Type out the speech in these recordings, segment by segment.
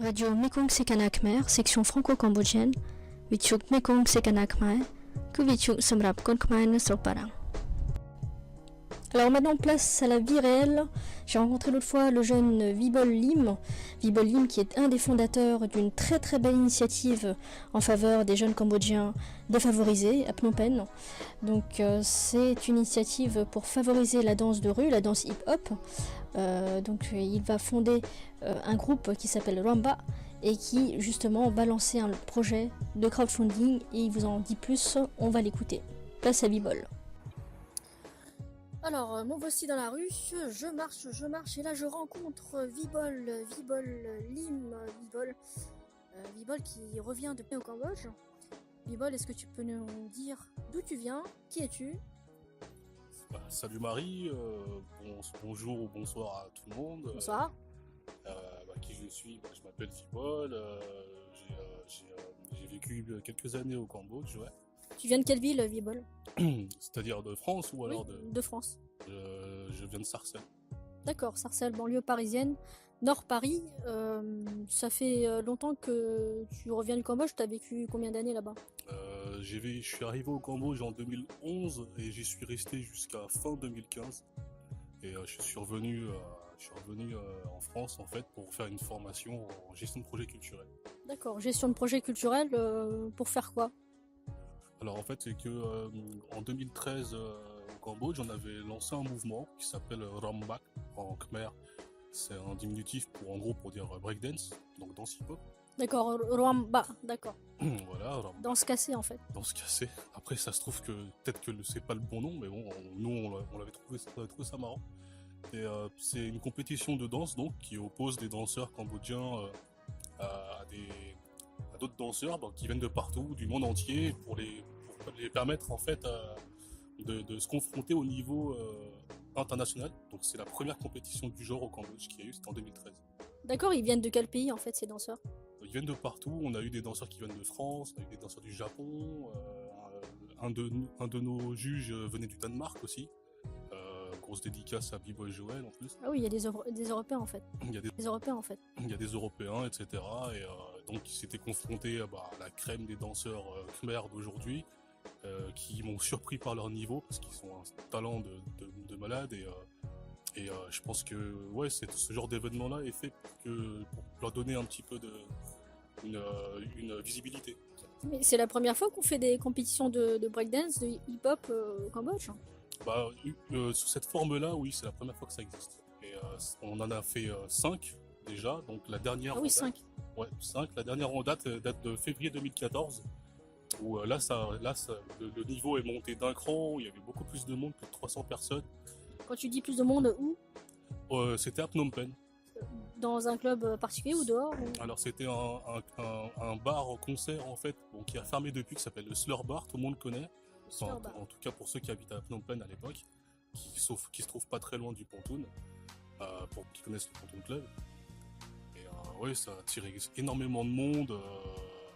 Radio Mekong Sekana Khmer, section franco-cambodgienne, Vichuk Mekong Sekana Khmer, que Vichuk Samrap Kon Khmer ne sera pas là. Alors maintenant place à la vie réelle. J'ai rencontré l'autre fois le jeune Vibol Lim. Vibol Lim qui est un des fondateurs d'une très très belle initiative en faveur des jeunes Cambodgiens défavorisés à Phnom Penh. Donc c'est une initiative pour favoriser la danse de rue, la danse hip-hop. Donc il va fonder un groupe qui s'appelle Ramba et qui justement va lancer un projet de crowdfunding et il vous en dit plus, on va l'écouter. Place à Vibol. Alors, me voici dans la rue, je marche et là je rencontre Vibol Lim, Vibol qui revient depuis au Cambodge. Vibol, est-ce que tu peux nous dire d'où tu viens, qui es-tu? Salut Marie, bonjour ou bonsoir à tout le monde. Bonsoir. Qui je suis, je m'appelle Vibol, j'ai vécu quelques années au Cambodge, ouais. Tu viens de quelle ville, Vibol? C'est-à-dire de France ou alors de France. Je viens de Sarcelles. D'accord, Sarcelles, banlieue parisienne, Nord Paris. Ça fait longtemps que tu reviens du Cambodge, tu as vécu combien d'années là-bas? Je suis arrivé au Cambodge en 2011 et j'y suis resté jusqu'à fin 2015. Et je suis revenu en France en fait pour faire une formation en gestion de projet culturel. D'accord, gestion de projet culturel, pour faire quoi? Alors en fait c'est que en 2013 au Cambodge on avait lancé un mouvement qui s'appelle Rambak en khmer. C'est un diminutif pour dire breakdance, donc danse hip-hop. D'accord, Ramba, d'accord. Voilà, Rambak. Danse cassée en fait. Danse cassée. Après ça se trouve que peut-être que c'est pas le bon nom, mais bon, on l'avait trouvé ça marrant. Et c'est une compétition de danse donc qui oppose des danseurs cambodgiens à d'autres danseurs qui viennent de partout, du monde entier, pour les permettre en fait de se confronter au niveau international. Donc c'est la première compétition du genre au Cambodge qui a eu, c'était en 2013. D'accord, ils viennent de quel pays en fait ces danseurs? Ils viennent de partout, on a eu des danseurs qui viennent de France, on a eu des danseurs du Japon, un de nos juges venait du Danemark aussi. Grosse dédicace à B-Boy Joel en plus. Ah oui, il y a des Européens en fait. Il y a des Européens en fait. Il y a des Européens, etc. Et donc ils s'étaient confrontés à la crème des danseurs khmer d'aujourd'hui, qui m'ont surpris par leur niveau, parce qu'ils sont un talent de malade. Et je pense que ouais, ce genre d'événement-là est fait pour leur donner un petit peu une visibilité. Mais c'est la première fois qu'on fait des compétitions de breakdance, de hip-hop au Cambodge? Sous cette forme-là, oui, c'est la première fois que ça existe. Et on en a fait 5 déjà. Donc la dernière. Ah oui, 5. Ouais, 5. La dernière en date de février 2014. Où le niveau est monté d'un cran. Où il y avait beaucoup plus de monde, plus de 300 personnes. Quand tu dis plus de monde, où? C'était à Phnom Penh. Dans un club particulier ou dehors ou... Alors c'était un bar concert en fait, qui a fermé depuis, qui s'appelle le Slur Bar, tout le monde le connaît. En tout cas pour ceux qui habitent à Phnom Penh à l'époque, qui se trouvent pas très loin du pontoon, pour qui connaissent le Pontoon Club. Et ouais, ça a attiré énormément de monde,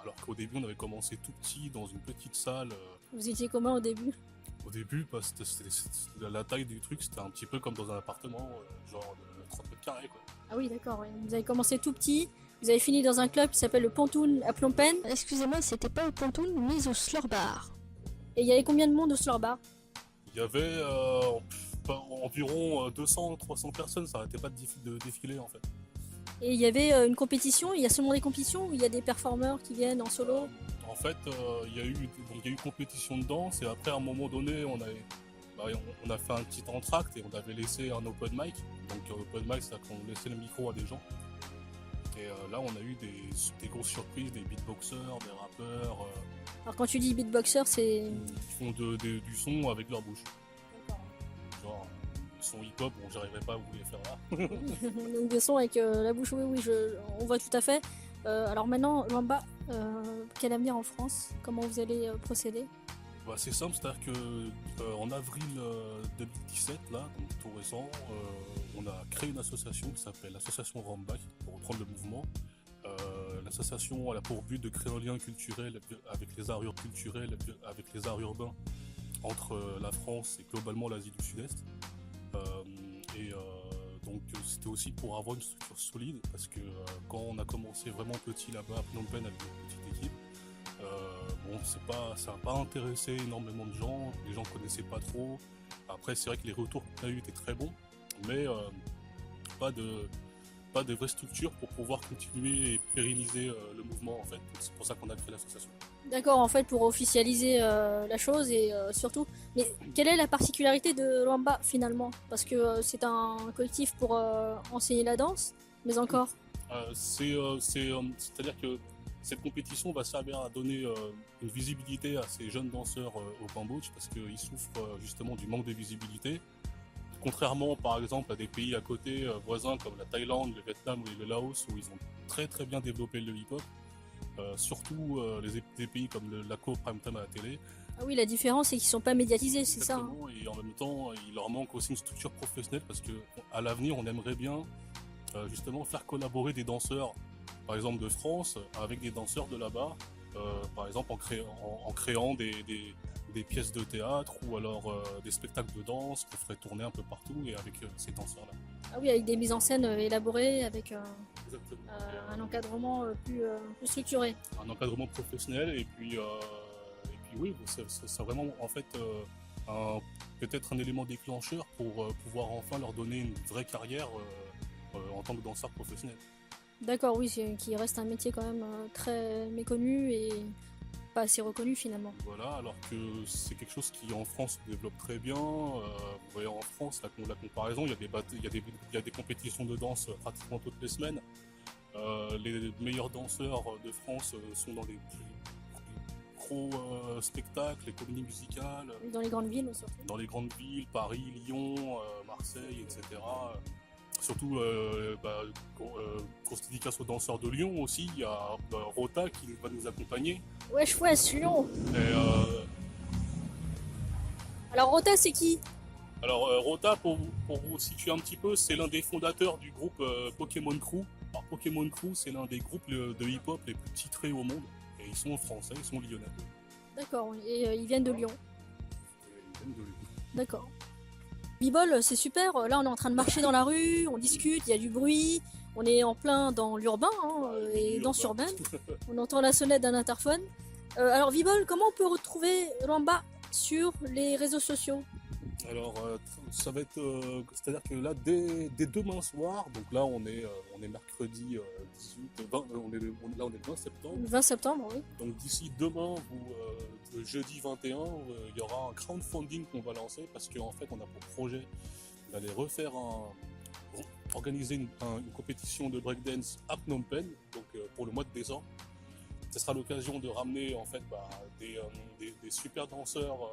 alors qu'au début on avait commencé tout petit dans une petite salle. Vous étiez comment au début? Au début, la taille du truc, c'était un petit peu comme dans un appartement, genre de 30 mètres carrés quoi. Ah oui, d'accord, ouais. Vous avez commencé tout petit, vous avez fini dans un club qui s'appelle le Pontoon à Phnom Penh. Excusez-moi, c'était pas au Pontoon, mais au Slur Bar. Et il y avait combien de monde au Slur Bar? Il y avait environ 200-300 personnes, ça n'arrêtait pas de défiler en fait. Et il y avait une compétition, il y a seulement des compétitions ou il y a des performeurs qui viennent en solo? En fait, il y a eu compétition de danse et après à un moment donné, on a fait un petit entracte et on avait laissé un open mic. Donc open mic, c'est qu'on laissait le micro à des gens. Et là, on a eu des grosses surprises, des beatboxers, des rappeurs. Alors quand tu dis beatboxer, c'est... Ils font du son avec leur bouche. D'accord. Genre, le son hip-hop, j'arriverai pas à vous les faire là. Donc des sons avec la bouche, oui, on voit tout à fait. Alors maintenant, Ramba, quel avenir en France? Comment vous allez procéder? C'est simple, c'est-à-dire que en avril 2017, là, donc tout récent, on a créé une association qui s'appelle l'association Rambak, pour reprendre le mouvement. L'association a pour but de créer un lien culturel avec les arts culturels, avec les arts urbains entre la France et globalement l'Asie du Sud-Est. Donc c'était aussi pour avoir une structure solide, parce que quand on a commencé vraiment petit là-bas à Phnom Penh avec une petite équipe, bon, ça n'a pas intéressé énormément de gens, les gens ne connaissaient pas trop. Après, c'est vrai que les retours qu'on a eu étaient très bons, mais pas de vraie structure pour pouvoir continuer et pérenniser le mouvement en fait. C'est pour ça qu'on a créé l'association. D'accord, en fait, pour officialiser la chose et surtout. Mais quelle est la particularité de Luamba finalement? Parce que c'est un collectif pour enseigner la danse, mais encore. C'est-à-dire que cette compétition va servir à donner une visibilité à ces jeunes danseurs au Cambodge, parce qu'ils souffrent justement du manque de visibilité. Contrairement par exemple à des pays à côté voisins comme la Thaïlande, le Vietnam ou le Laos, où ils ont très très bien développé le hip-hop, surtout des pays comme la prime time à la télé. Ah oui, la différence c'est qu'ils sont pas médiatisés, c'est ça. Hein. Et en même temps, il leur manque aussi une structure professionnelle, parce que à l'avenir, on aimerait bien justement faire collaborer des danseurs, par exemple de France, avec des danseurs de là-bas, par exemple en créant des pièces de théâtre ou alors des spectacles de danse qu'on ferait tourner un peu partout et avec ces danseurs-là. Ah oui, avec des mises en scène élaborées, avec un encadrement plus structuré. Un encadrement professionnel et puis oui, c'est vraiment en fait peut-être un élément déclencheur pour pouvoir enfin leur donner une vraie carrière en tant que danseur professionnel. D'accord, oui, qui reste un métier quand même très méconnu et pas assez reconnu finalement. Voilà, alors que c'est quelque chose qui en France se développe très bien. Vous voyez en France la comparaison, il y a des compétitions de danse pratiquement toutes les semaines. Les meilleurs danseurs de France sont dans les gros spectacles, les comédies musicales. Dans les grandes villes surtout. Dans les grandes villes, Paris, Lyon, Marseille, etc. Surtout, grosse dédicace aux danseurs de Lyon aussi. Il y a Rota qui va nous accompagner. Wesh, Lyon. Et, alors Rota, c'est qui? Alors Rota, pour vous situer un petit peu, c'est l'un des fondateurs du groupe Pokémon Crew. Alors Pokémon Crew, c'est l'un des groupes de hip-hop les plus titrés au monde. Et ils sont français, ils sont lyonnais. D'accord, et ils viennent de Lyon. Ils viennent de Lyon. D'accord. B-Ball, c'est super. Là, on est en train de marcher dans la rue, on discute, il y a du bruit. On est en plein dans l'urbain et danse urbaine. On entend la sonnette d'un interphone. Alors, B-Ball, comment on peut retrouver Luamba sur les réseaux sociaux? Alors, ça va être, c'est-à-dire que là, dès demain soir, donc là, on est mercredi 18, 20, on est le 20 septembre. Le 20 septembre, oui. Donc d'ici demain le jeudi 21, il y aura un crowdfunding qu'on va lancer, parce qu'en fait, on a pour projet d'aller organiser une compétition de breakdance à Phnom Penh, donc pour le mois de décembre. Ce sera l'occasion de ramener en fait des super danseurs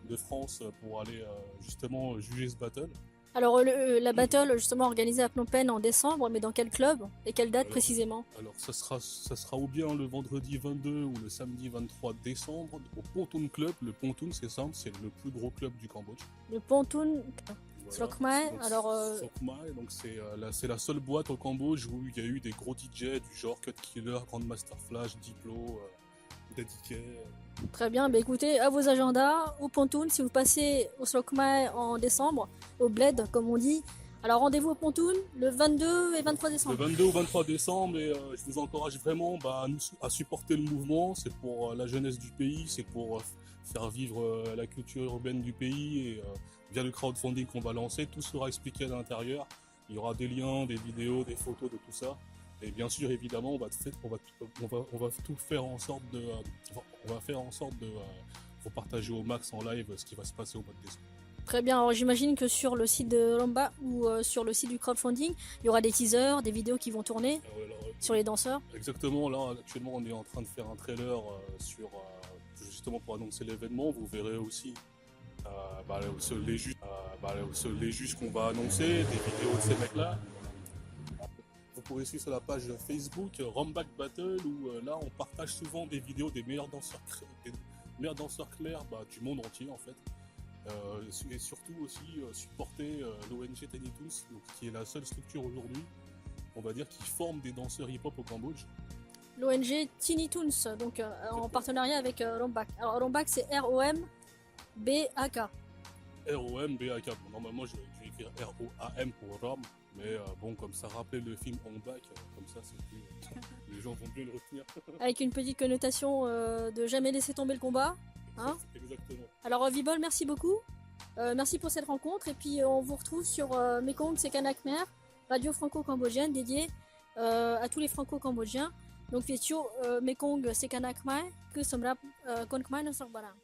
de France pour aller justement juger ce battle. Alors la battle justement organisée à Phnom Penh en décembre, mais dans quel club et quelle date précisément? Alors ça sera ou bien le vendredi 22 ou le samedi 23 décembre au Pontoon Club. Le Pontoon, c'est simple, c'est le plus gros club du Cambodge. Le Pontoon Voilà. Slokmai, alors Slokmai, donc c'est la seule boîte au Cambodge où il y a eu des gros DJ du genre Cut Killer, Grandmaster Flash, Diplo, Daddy. très bien, bah écoutez, à vos agendas, au Pontoon, si vous passez au Slokmai en décembre, au Bled comme on dit, alors rendez-vous au Pontoon le 22 et 23 décembre. Le 22 ou 23 décembre, et je vous encourage vraiment à supporter le mouvement. C'est pour la jeunesse du pays, c'est pour faire vivre la culture urbaine du pays, et via le crowdfunding qu'on va lancer, tout sera expliqué à l'intérieur. Il y aura des liens, des vidéos, des photos de tout ça. Et bien sûr, évidemment, on va tout faire en sorte de vous partager au max en live ce qui va se passer au mois de décembre. Très bien, alors j'imagine que sur le site de Luamba ou sur le site du crowdfunding, il y aura des teasers, des vidéos qui vont tourner sur les danseurs. Exactement, là actuellement on est en train de faire un trailer justement pour annoncer l'événement. Vous verrez aussi les juges qu'on va annoncer, des vidéos de ces mecs-là. Vous pouvez suivre sur la page Facebook Rumback Battle, où là on partage souvent des vidéos des meilleurs danseurs khmer du monde entier en fait. Et surtout aussi supporter l'ONG Tiny Toons, qui est la seule structure aujourd'hui, on va dire, qui forme des danseurs hip-hop au Cambodge. L'ONG Tiny Toons, donc en partenariat avec Rumbak. Alors Rumbak c'est R-O-M-B-A-K. R-O-M-B-A-K. Bon, normalement je vais écrire R-O-A-M pour Rom, Mais bon, comme ça rappelait le film On Back, comme ça, c'est plus... les gens vont bien le retenir. Avec une petite connotation de jamais laisser tomber le combat. Hein. Exactement. Alors Vibol, merci beaucoup. Merci pour cette rencontre. Et puis on vous retrouve sur Mekong Sekanak Khmer, radio franco-cambodgienne dédiée à tous les franco-cambodgiens. Donc Vietio Mekong Sekanak Khmer, que Somrap Kon Khmer Nosok Barang.